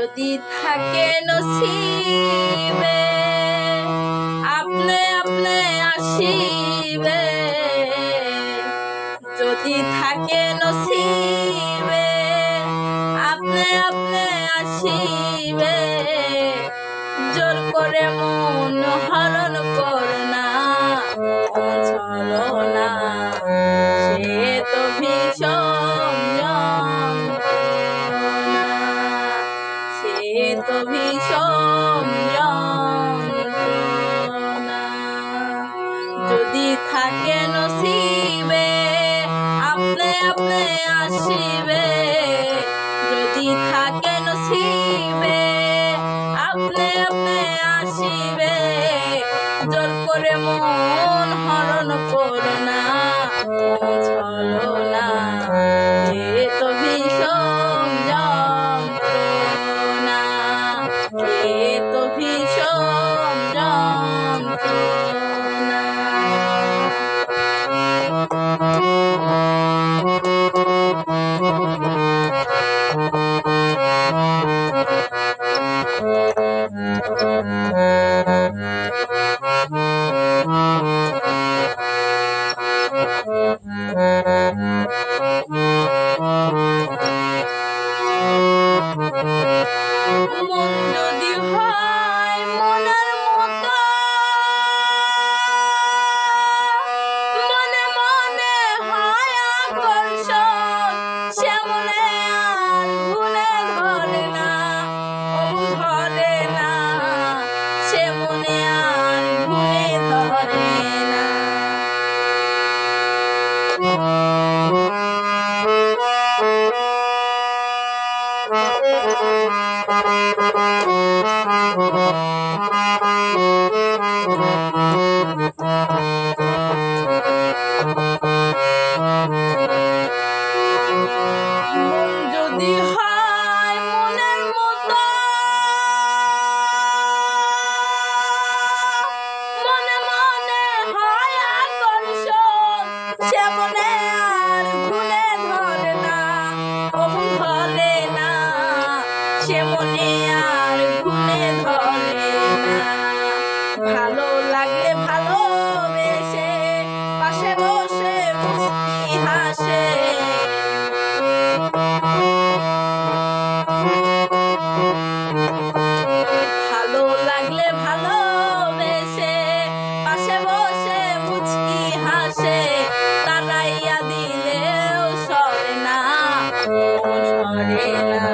যদি থাকে নসিবে আপনে আপনে আসিবে, যদি থাকে নসিবে আপনে আপনে আসিবে, জোর করে মন হরণ করোনা ছলনা, সে তো ভীষণ যন্ত্রণা, সে তো ভীষণ যন্ত্রণা। যদি থাকে নসিবে আপনে আপনে আসিবে, যদি থাকে নসিবে আপনে আপনে আসিবে, জোর করে মন হরণ করোনা ছলনা, এ তো ভীষণ যন্ত্রণা, এ তো ভীষণ যন্ত্রণা। মন যদি হয় মনের মতো, মনে মনে হয় আকর্ষণ, সে মনে আর ভুলে ধরে না, ধরে না, সে মনে আর ভুলে ধরে না। যদি হয় মনের মতো, মনে মনে হয় আকর্ষণ, সে মনে আর ভুলে ধরে না, ধরে না, সে মনে আর ভুলে ধরে না। ভালো লাগলে ভালোবেসে পাশে বসে মুস্কি হাসে, ভালো লাগলে ভালোবেসে পাশে বসে মুচকি হাসে, তারাইয়া দিলেও সরে না, সরে না,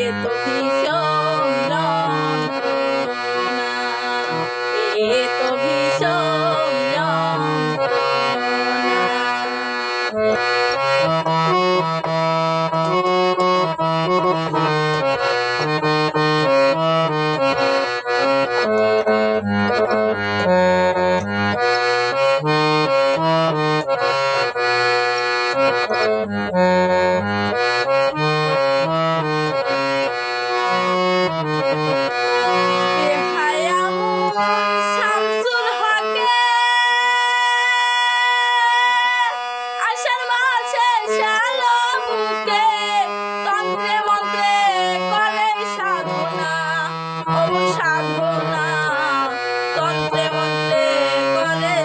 এ তো ভীষণ যন্ত্রণা, এ তো ভীষণ যন্ত্রণা। শামসুল হকের আশার মাঝে শ্যালো বুকে, তন্ত্রে মন্ত্রে করে সাধনা, সাধনা, তন্ত্রে মন্ত্রে করে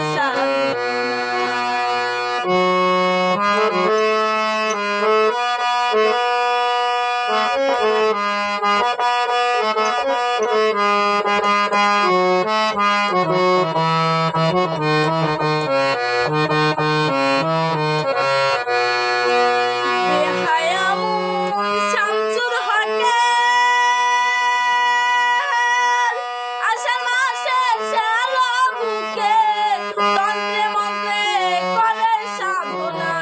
শামসুল হকের আশার মাঝে শ্যালো বুকে, তন্ত্রে মন্ত্রে করে সাধনা,